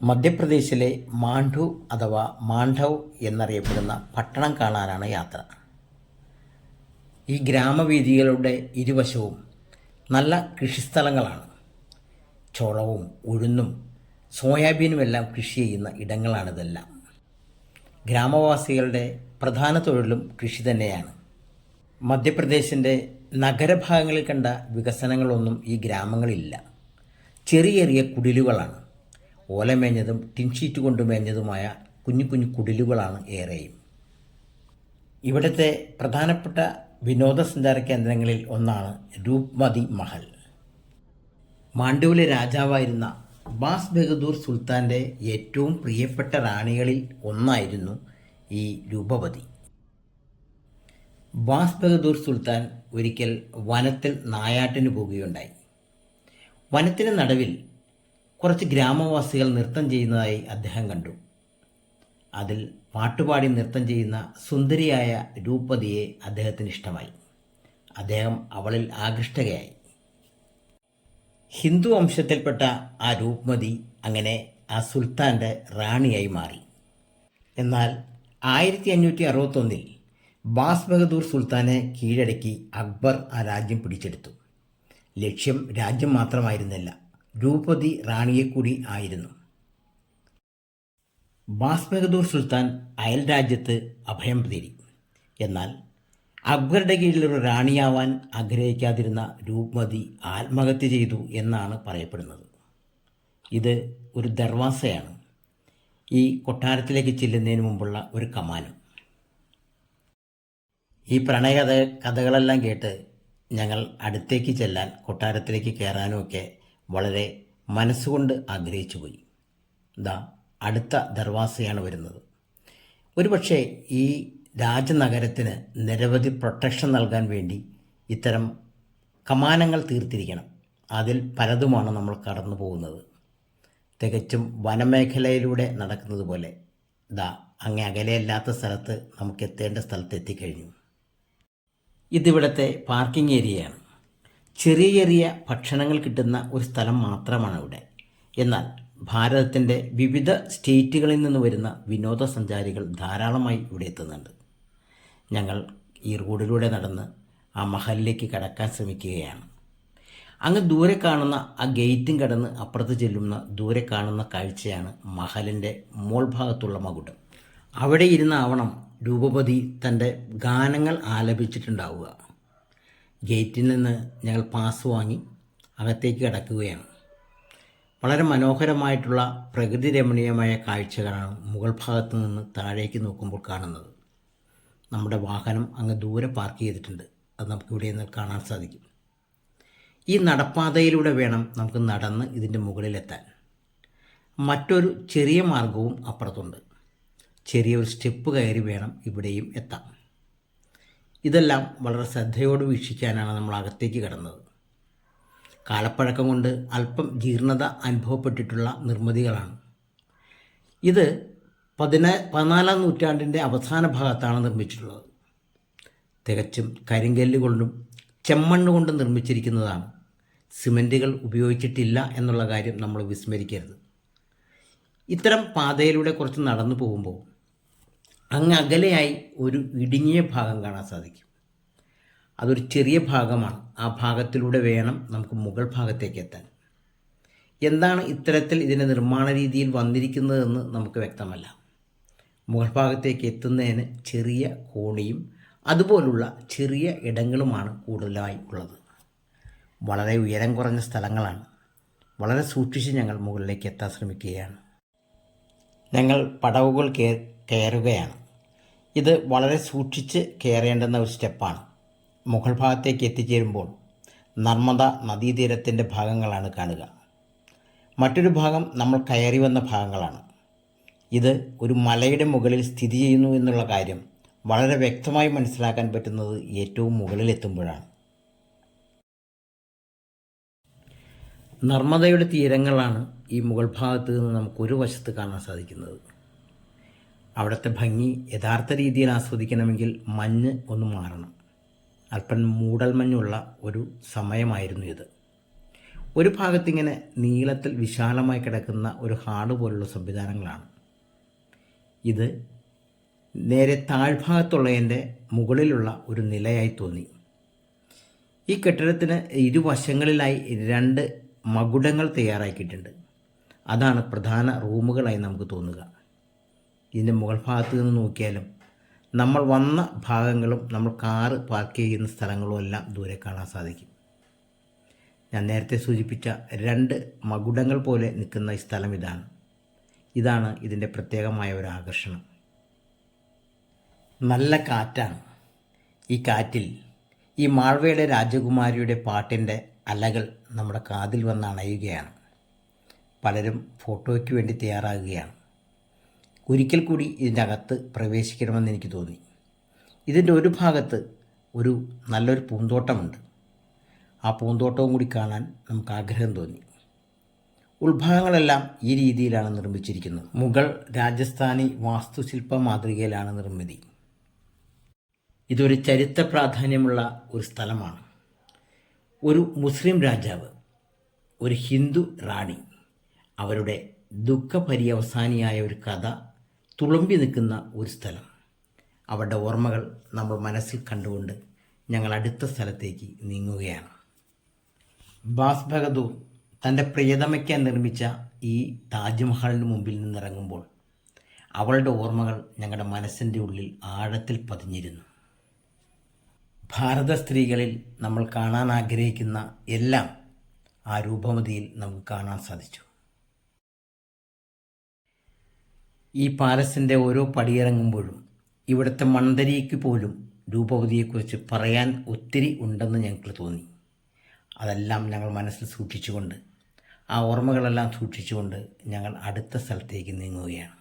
മധ്യപ്രദേശിലെ മാണ്ഡു അഥവാ മാണ്ഡവ് എന്നറിയപ്പെടുന്ന പട്ടണം കാണാനാണ് യാത്ര. ഈ ഗ്രാമവീഥികളുടെ ഇരുവശവും നല്ല കൃഷിസ്ഥലങ്ങളാണ്. ചോളവും ഉഴുന്നും സോയാബീനുമെല്ലാം കൃഷി ചെയ്യുന്ന ഇടങ്ങളാണിതെല്ലാം. ഗ്രാമവാസികളുടെ പ്രധാന തൊഴിലും കൃഷി തന്നെയാണ്. മധ്യപ്രദേശിൻ്റെ നഗരഭാഗങ്ങളിൽ കണ്ട വികസനങ്ങളൊന്നും ഈ ഗ്രാമങ്ങളിലില്ല. ചെറിയ ചെറിയ കുടിലുകളാണ്. ഓലമേഞ്ഞതും ടിൻഷീറ്റ് കൊണ്ട് മേഞ്ഞതുമായ കുഞ്ഞു കുഞ്ഞു കുടിലുകളാണ് ഏറെയും. ഇവിടുത്തെ പ്രധാനപ്പെട്ട വിനോദസഞ്ചാര കേന്ദ്രങ്ങളിൽ ഒന്നാണ് രൂപ്മതി മഹൽ. മാണ്ഡുവിലെ രാജാവായിരുന്ന ബാസ് ബഹദൂർ സുൽത്താൻ്റെ ഏറ്റവും പ്രിയപ്പെട്ട റാണികളിൽ ഒന്നായിരുന്നു ഈ രൂപവതി. ബാസ് ബഹദൂർ സുൽത്താൻ ഒരിക്കൽ വനത്തിൽ നായാട്ടിന് പോവുകയുണ്ടായി. വനത്തിന് നടുവിൽ കുറച്ച് ഗ്രാമവാസികൾ നൃത്തം ചെയ്യുന്നതായി അദ്ദേഹം കണ്ടു. അതിൽ പാട്ടുപാടി നൃത്തം ചെയ്യുന്ന സുന്ദരിയായ രൂപവതിയെ അദ്ദേഹത്തിന് ഇഷ്ടമായി. അദ്ദേഹം അവളിൽ ആകൃഷ്ടയായി. ഹിന്ദു വംശത്തിൽപ്പെട്ട ആ രൂപവതി അങ്ങനെ ആ സുൽത്താൻ്റെ റാണിയായി മാറി. എന്നാൽ 1561 ബാസ് ബഹദൂർ സുൽത്താനെ കീഴടക്കി അക്ബർ ആ രാജ്യം പിടിച്ചെടുത്തു. ലക്ഷ്യം രാജ്യം മാത്രമായിരുന്നില്ല, രൂപവതി റാണിയെ കൂടി ആയിരുന്നു. ബാസ് ബഹദൂർ സുൽത്താൻ അയൽ രാജ്യത്ത് അഭയം തേടി. എന്നാൽ അക്ബറുടെ കീഴിലൊരു റാണിയാവാൻ ആഗ്രഹിക്കാതിരുന്ന രൂപവതി ആത്മഹത്യ ചെയ്തു എന്നാണ് പറയപ്പെടുന്നത്. ഇത് ഒരു ദർവാസയാണ്, ഈ കൊട്ടാരത്തിലേക്ക് ചെല്ലുന്നതിന് മുമ്പുള്ള ഒരു കമാനം. ഈ കഥകളെല്ലാം കേട്ട് ഞങ്ങൾ അടുത്തേക്ക് ചെല്ലാൻ, കൊട്ടാരത്തിലേക്ക് കയറാനുമൊക്കെ വളരെ മനസ്സുകൊണ്ട് ആഗ്രഹിച്ചു പോയി. അടുത്ത ദർവാസയാണ് വരുന്നത്. ഒരുപക്ഷെ ഈ രാജനഗരത്തിന് നിരവധി പ്രൊട്ടക്ഷൻ നൽകാൻ വേണ്ടി ഇത്തരം കമാനങ്ങൾ തീർത്തിരിക്കണം. അതിൽ പലതുമാണ് നമ്മൾ കടന്നു പോകുന്നത്. തികച്ചും വനമേഖലയിലൂടെ നടക്കുന്നത് പോലെ അങ്ങേ അകലെയല്ലാത്ത സ്ഥലത്ത് നമുക്ക് എത്തേണ്ട സ്ഥലത്ത് എത്തിക്കഴിഞ്ഞു. ഇതിവിടുത്തെ പാർക്കിംഗ് ഏരിയയാണ്. ചെറിയ ചെറിയ ഭക്ഷണങ്ങൾ കിട്ടുന്ന ഒരു സ്ഥലം മാത്രമാണ് ഇവിടെ. എന്നാൽ ഭാരതത്തിൻ്റെ വിവിധ സ്റ്റേറ്റുകളിൽ നിന്ന് വരുന്ന വിനോദസഞ്ചാരികൾ ധാരാളമായി ഇവിടെ എത്തുന്നുണ്ട്. ഞങ്ങൾ ഈ റോഡിലൂടെ നടന്ന് ആ മഹലിലേക്ക് കടക്കാൻ ശ്രമിക്കുകയാണ്. അങ്ങ് ദൂരെ കാണുന്ന ആ ഗേറ്റും കടന്ന് അപ്പുറത്ത് ചെല്ലുന്ന ദൂരെ കാണുന്ന കാഴ്ചയാണ് മഹലിൻ്റെ മോൾ ഭാഗത്തുള്ള മകുടം. അവിടെ ഇരുന്നാവണം രൂപവതി തൻ്റെ ഗാനങ്ങൾ ആലപിച്ചിട്ടുണ്ടാവുക. ഗേറ്റിൽ നിന്ന് ഞങ്ങൾ പാസ് വാങ്ങി അകത്തേക്ക് കടക്കുകയാണ്. വളരെ മനോഹരമായിട്ടുള്ള പ്രകൃതി രമണീയമായ കാഴ്ചകളാണ് മുകൾ ഭാഗത്ത് നിന്ന് താഴേക്ക് നോക്കുമ്പോൾ കാണുന്നത്. നമ്മുടെ വാഹനം അങ്ങ് ദൂരെ പാർക്ക് ചെയ്തിട്ടുണ്ട്. അത് നമുക്ക് ഇവിടെ നിന്ന് കാണാൻ സാധിക്കും. ഈ നടപ്പാതയിലൂടെ വേണം നമുക്ക് നടന്ന് ഇതിൻ്റെ മുകളിലെത്താൻ. മറ്റൊരു ചെറിയ മാർഗവും അപ്പുറത്തുണ്ട്. ചെറിയൊരു സ്റ്റെപ്പ് കയറി വേണം ഇവിടെയും എത്താം. ഇതെല്ലാം വളരെ ശ്രദ്ധയോട് വീക്ഷിക്കാനാണ് നമ്മൾ അകത്തേക്ക് കടന്നത്. കാലപ്പഴക്കം കൊണ്ട് അല്പം ജീർണത അനുഭവപ്പെട്ടിട്ടുള്ള നിർമ്മിതികളാണ്. ഇത് 14-ാം നൂറ്റാണ്ടിൻ്റെ അവസാന ഭാഗത്താണ് നിർമ്മിച്ചിട്ടുള്ളത്. തികച്ചും കരിങ്കല്ല് കൊണ്ടും ചെമ്മണ്ണ് കൊണ്ടും നിർമ്മിച്ചിരിക്കുന്നതാണ്. സിമൻറ്റുകൾ ഉപയോഗിച്ചിട്ടില്ല എന്നുള്ള കാര്യം നമ്മൾ വിസ്മരിക്കരുത്. ഇത്തരം പാതയിലൂടെ കുറച്ച് നടന്നു പോകുമ്പോൾ അങ്ങ് അകലെയായി ഒരു ഇടുങ്ങിയ ഭാഗം കാണാൻ സാധിക്കും. അതൊരു ചെറിയ ഭാഗമാണ്. ആ ഭാഗത്തിലൂടെ വേണം നമുക്ക് മുകൾ ഭാഗത്തേക്ക് എത്താൻ. എന്താണ് ഇത്തരത്തിൽ ഇതിൻ്റെ നിർമ്മാണ രീതിയിൽ വന്നിരിക്കുന്നതെന്ന് നമുക്ക് വ്യക്തമല്ല. മുകൾ ഭാഗത്തേക്ക് എത്തുന്നതിന് ചെറിയ കോണിയും അതുപോലുള്ള ചെറിയ ഇടങ്ങളുമാണ് കൂടുതലായി ഉള്ളത്. വളരെ ഉയരം കുറഞ്ഞ സ്ഥലങ്ങളാണ്. വളരെ സൂക്ഷിച്ച് ഞങ്ങൾ മുകളിലേക്ക് എത്താൻ ശ്രമിക്കുകയാണ്. ഞങ്ങൾ പടവുകൾ കയറുകയാണ്. ഇത് വളരെ സൂക്ഷിച്ച് കയറേണ്ടുന്ന ഒരു സ്റ്റെപ്പാണ്. മുകൾ ഭാഗത്തേക്ക് എത്തിച്ചേരുമ്പോൾ നർമ്മദ നദീതീരത്തിൻ്റെ ഭാഗങ്ങളാണ് കാണുക. മറ്റൊരു ഭാഗം നമ്മൾ കയറി വന്ന ഭാഗങ്ങളാണ്. ഇത് ഒരു മലയുടെ മുകളിൽ സ്ഥിതി ചെയ്യുന്നു എന്നുള്ള കാര്യം വളരെ വ്യക്തമായി മനസ്സിലാക്കാൻ പറ്റുന്നത് ഏറ്റവും മുകളിലെത്തുമ്പോഴാണ്. നർമ്മദയുടെ തീരങ്ങളാണ് ഈ മുകൾ ഭാഗത്ത് നിന്ന് നമുക്കൊരു വശത്ത് കാണാൻ സാധിക്കുന്നത്. അവിടുത്തെ ഭംഗി യഥാർത്ഥ രീതിയിൽ ആസ്വദിക്കണമെങ്കിൽ മഞ്ഞ് ഒന്ന് മാറണം. അല്പം മൂടൽമഞ്ഞുള്ള ഒരു സമയമായിരുന്നു ഇത്. ഒരു ഭാഗത്തിങ്ങനെ നീളത്തിൽ വിശാലമായി കിടക്കുന്ന ഒരു ഹാള് പോലുള്ള സംവിധാനങ്ങളാണ്. ഇത് നേരെ താഴ്ഭാഗത്തുള്ളതിൻ്റെ മുകളിലുള്ള ഒരു നിലയായി തോന്നി. ഈ കെട്ടിടത്തിന് ഇരുവശങ്ങളിലായി 2 മകുടങ്ങൾ തയ്യാറാക്കിയിട്ടുണ്ട്. അതാണ് പ്രധാന റൂമുകളായി നമുക്ക് തോന്നുക. ഇതിൻ്റെ മുകൾ ഭാഗത്ത് നിന്ന് നോക്കിയാലും നമ്മൾ വന്ന ഭാഗങ്ങളും നമ്മൾ കാറ് പാർക്ക് ചെയ്യുന്ന സ്ഥലങ്ങളും എല്ലാം ദൂരെ കാണാൻ സാധിക്കും. ഞാൻ നേരത്തെ സൂചിപ്പിച്ച 2 മകുടങ്ങൾ പോലെ നിൽക്കുന്ന ഈ സ്ഥലം ഇതാണ് ഇതിൻ്റെ പ്രത്യേകമായ ഒരു ആകർഷണം. നല്ല കാറ്റാണ്. ഈ കാറ്റിൽ ഈ മാൾവയുടെ രാജകുമാരിയുടെ പാട്ടിൻ്റെ അലകൾ നമ്മുടെ കാതിൽ വന്ന് അണയുകയാണ്. പലരും ഫോട്ടോയ്ക്ക് വേണ്ടി തയ്യാറാകുകയാണ്. ഒരിക്കൽ കൂടി ഇതിൻ്റെ അകത്ത് പ്രവേശിക്കണമെന്ന് എനിക്ക് തോന്നി. ഇതിൻ്റെ ഒരു ഭാഗത്ത് ഒരു നല്ലൊരു പൂന്തോട്ടമുണ്ട്. ആ പൂന്തോട്ടവും കൂടി കാണാൻ നമുക്ക് ആഗ്രഹം തോന്നി. ഉൾഭാഗങ്ങളെല്ലാം ഈ രീതിയിലാണ് നിർമ്മിച്ചിരിക്കുന്നത്. മുഗൾ രാജസ്ഥാനി വാസ്തുശില്പ മാതൃകയിലാണ് നിർമ്മിതി. ഇതൊരു ചരിത്ര പ്രാധാന്യമുള്ള ഒരു സ്ഥലമാണ്. ഒരു മുസ്ലിം രാജാവ്, ഒരു ഹിന്ദു റാണി, അവരുടെ ദുഃഖപര്യവസാനിയായ ഒരു കഥ തുളുമ്പി നിൽക്കുന്ന ഒരു സ്ഥലം. അവരുടെ ഓർമ്മകൾ നമ്മൾ മനസ്സിൽ കണ്ടുകൊണ്ട് ഞങ്ങൾ അടുത്ത സ്ഥലത്തേക്ക് നീങ്ങുകയാണ്. ബാസ് ബഹദൂർ തൻ്റെ പ്രിയതമയ്ക്കാൻ നിർമ്മിച്ച ഈ താജ്മഹലിന് മുമ്പിൽ നിന്നിറങ്ങുമ്പോൾ അവളുടെ ഓർമ്മകൾ ഞങ്ങളുടെ മനസ്സിൻ്റെ ഉള്ളിൽ ആഴത്തിൽ പതിഞ്ഞിരുന്നു. ഭാരത സ്ത്രീകളിൽ നമ്മൾ കാണാൻ ആഗ്രഹിക്കുന്ന എല്ലാം ആ രൂപവതിയിൽ നമുക്ക് കാണാൻ സാധിച്ചു. ഈ പാലസിൻ്റെ ഓരോ പടിയിറങ്ങുമ്പോഴും ഇവിടുത്തെ മന്ദരിക്ക് പോലും രൂപവതിയെക്കുറിച്ച് പറയാൻ ഒത്തിരി ഉണ്ടെന്ന് ഞങ്ങൾക്ക് തോന്നി. അതെല്ലാം ഞങ്ങൾ മനസ്സിൽ സൂക്ഷിച്ചുകൊണ്ട്, ആ ഓർമ്മകളെല്ലാം സൂക്ഷിച്ചുകൊണ്ട് ഞങ്ങൾ അടുത്ത സ്ഥലത്തേക്ക് നീങ്ങുകയാണ്.